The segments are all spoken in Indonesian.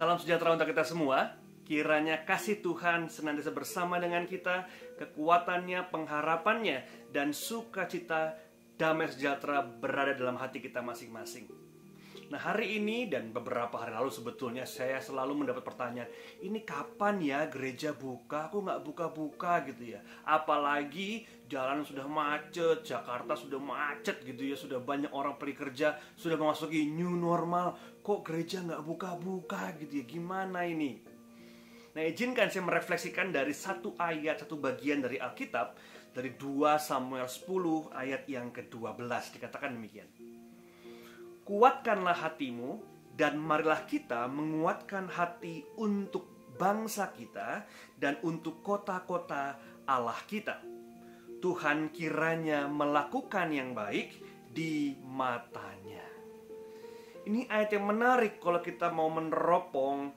Salam sejahtera untuk kita semua. Kiranya kasih Tuhan senantiasa bersama dengan kita, kekuatannya, pengharapannya, dan sukacita damai sejahtera berada dalam hati kita masing-masing. Nah, hari ini dan beberapa hari lalu sebetulnya saya selalu mendapat pertanyaan, ini kapan ya gereja buka? Aku nggak buka-buka gitu ya. Apalagi jalan sudah macet, Jakarta sudah macet gitu ya, sudah banyak orang pergi kerja, sudah memasuki new normal. Kok gereja nggak buka-buka gitu ya? Gimana ini? Nah, izinkan saya merefleksikan dari satu ayat, satu bagian dari Alkitab, dari 2 Samuel 10 ayat yang ke-12, dikatakan demikian. Kuatkanlah hatimu, dan marilah kita menguatkan hati untuk bangsa kita dan untuk kota-kota Allah kita. Tuhan kiranya melakukan yang baik di matanya. Ini ayat yang menarik kalau kita mau meneropong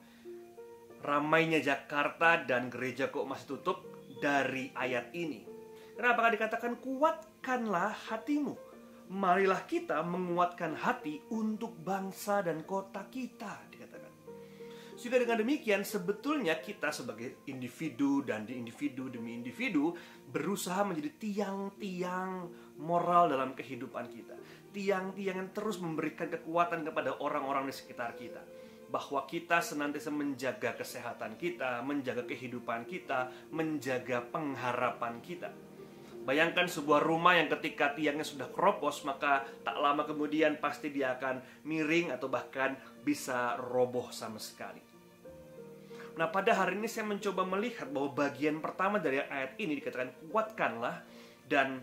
ramainya Jakarta dan gereja kok masih tutup dari ayat ini. Kenapa dikatakan kuatkanlah hatimu? Marilah kita menguatkan hati untuk bangsa dan kota kita, dikatakan. Sehingga dengan demikian sebetulnya kita sebagai individu dan di individu demi individu berusaha menjadi tiang-tiang moral dalam kehidupan kita. Tiang-tiang yang terus memberikan kekuatan kepada orang-orang di sekitar kita. Bahwa kita senantiasa menjaga kesehatan kita, menjaga kehidupan kita, menjaga pengharapan kita. Bayangkan sebuah rumah yang ketika tiangnya sudah keropos, maka tak lama kemudian pasti dia akan miring atau bahkan bisa roboh sama sekali. Nah, pada hari ini saya mencoba melihat bahwa bagian pertama dari ayat ini dikatakan kuatkanlah, dan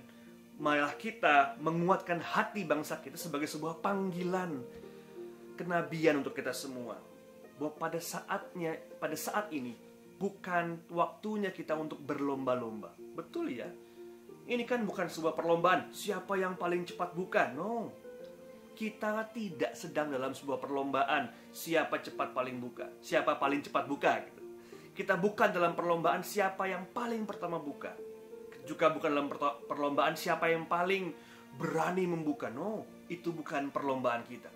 marilah kita menguatkan hati bangsa kita sebagai sebuah panggilan kenabian untuk kita semua. Bahwa pada saat ini bukan waktunya kita untuk berlomba-lomba. Betul ya? Ini kan bukan sebuah perlombaan siapa yang paling cepat buka. No. Kita tidak sedang dalam sebuah perlombaan siapa cepat paling buka, siapa paling cepat buka gitu. Kita bukan dalam perlombaan siapa yang paling pertama buka. Juga bukan dalam perlombaan siapa yang paling berani membuka. No, itu bukan perlombaan kita.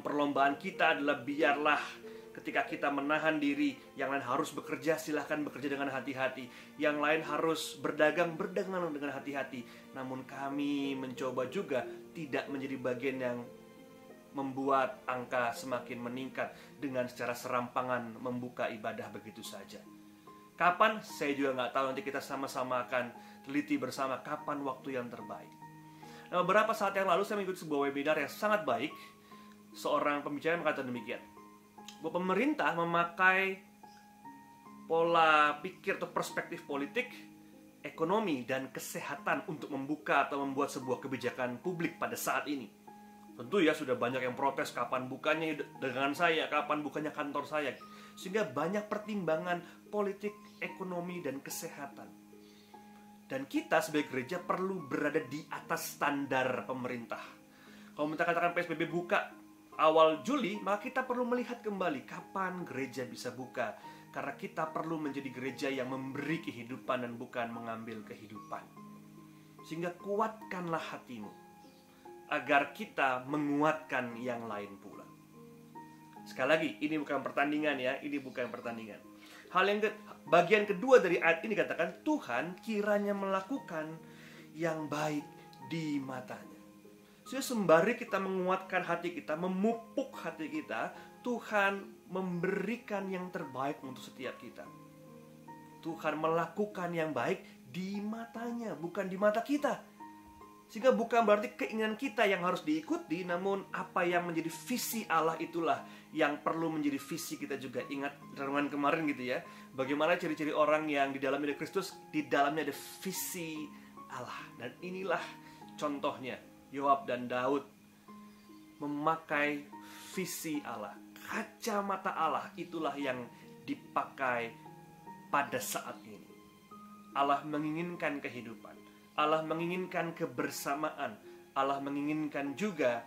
Perlombaan kita adalah biarlah ketika kita menahan diri, yang lain harus bekerja, silahkan bekerja dengan hati-hati. Yang lain harus berdagang dengan hati-hati. Namun kami mencoba juga tidak menjadi bagian yang membuat angka semakin meningkat dengan secara serampangan membuka ibadah begitu saja. Kapan? Saya juga nggak tahu, nanti kita sama-sama akan teliti bersama kapan waktu yang terbaik. Nah, beberapa saat yang lalu saya mengikuti sebuah webinar yang sangat baik. Seorang pembicara mengatakan demikian, bahwa pemerintah memakai pola pikir atau perspektif politik, ekonomi, dan kesehatan untuk membuka atau membuat sebuah kebijakan publik pada saat ini. Tentu ya sudah banyak yang protes kapan bukanya dengan saya, kapan bukanya kantor saya. Sehingga banyak pertimbangan politik, ekonomi, dan kesehatan. Dan kita sebagai gereja perlu berada di atas standar pemerintah. Kalau kita katakan PSBB buka awal Juli, maka kita perlu melihat kembali kapan gereja bisa buka. Karena kita perlu menjadi gereja yang memberi kehidupan dan bukan mengambil kehidupan. Sehingga kuatkanlah hatimu, agar kita menguatkan yang lain pula. Sekali lagi, ini bukan pertandingan ya, ini bukan pertandingan. Bagian kedua dari ayat ini katakan, Tuhan kiranya melakukan yang baik di matanya. Sembari kita menguatkan hati kita, memupuk hati kita, Tuhan memberikan yang terbaik untuk setiap kita. Tuhan melakukan yang baik di matanya, bukan di mata kita. Sehingga bukan berarti keinginan kita yang harus diikuti, namun apa yang menjadi visi Allah itulah yang perlu menjadi visi kita juga. Ingat renungan kemarin gitu ya, bagaimana ciri-ciri orang yang di dalamnya ada Kristus, di dalamnya ada visi Allah. Dan inilah contohnya. Yoab dan Daud memakai visi Allah, kacamata Allah itulah yang dipakai pada saat ini. Allah menginginkan kehidupan, Allah menginginkan kebersamaan, Allah menginginkan juga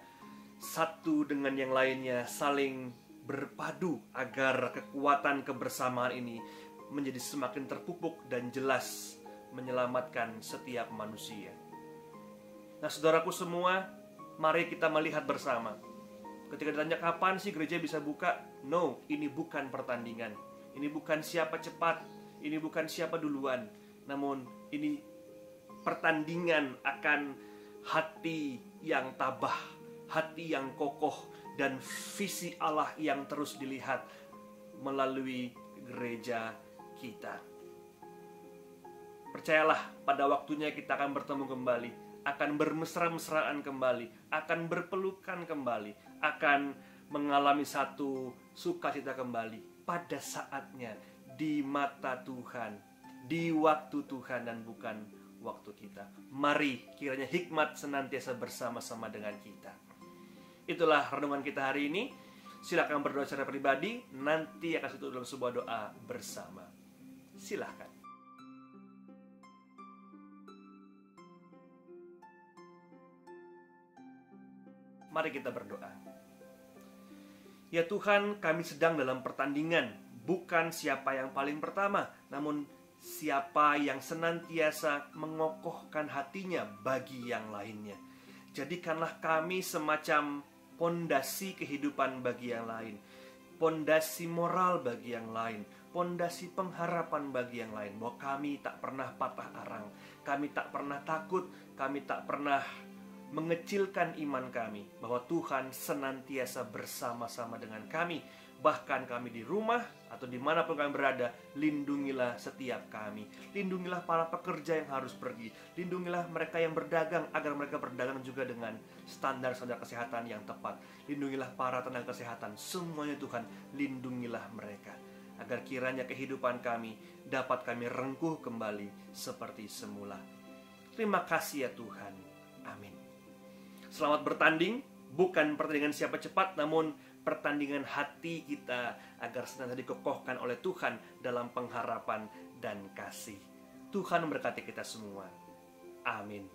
satu dengan yang lainnya saling berpadu agar kekuatan kebersamaan ini menjadi semakin terpupuk dan jelas menyelamatkan setiap manusia. Nah, saudaraku semua, mari kita melihat bersama. Ketika ditanya kapan sih gereja bisa buka, No, ini bukan pertandingan. Ini bukan siapa cepat, ini bukan siapa duluan. Namun ini pertandingan akan hati yang tabah, hati yang kokoh, dan visi Allah yang terus dilihat melalui gereja kita. Percayalah, pada waktunya kita akan bertemu kembali, akan bermesra-mesraan kembali, akan berpelukan kembali, akan mengalami satu sukacita kembali pada saatnya, di mata Tuhan, di waktu Tuhan dan bukan waktu kita. Mari kiranya hikmat senantiasa bersama-sama dengan kita. Itulah renungan kita hari ini. Silakan berdoa secara pribadi, nanti akan tutup dalam sebuah doa bersama. Silakan. Mari kita berdoa. Ya Tuhan, kami sedang dalam pertandingan, bukan siapa yang paling pertama, namun siapa yang senantiasa mengokohkan hatinya bagi yang lainnya. Jadikanlah kami semacam pondasi kehidupan bagi yang lain, pondasi moral bagi yang lain, pondasi pengharapan bagi yang lain, bahwa kami tak pernah patah arang, kami tak pernah takut, kami tak pernah mengecilkan iman kami, bahwa Tuhan senantiasa bersama-sama dengan kami. Bahkan kami di rumah atau dimanapun kami berada, lindungilah setiap kami. Lindungilah para pekerja yang harus pergi. Lindungilah mereka yang berdagang, agar mereka berdagang juga dengan standar-standar kesehatan yang tepat. Lindungilah para tenaga kesehatan. Semuanya Tuhan, lindungilah mereka, agar kiranya kehidupan kami dapat kami rengkuh kembali seperti semula. Terima kasih ya Tuhan. Amin. Selamat bertanding, bukan pertandingan siapa cepat, namun pertandingan hati kita agar senantiasa dikokohkan oleh Tuhan dalam pengharapan dan kasih. Tuhan memberkati kita semua. Amin.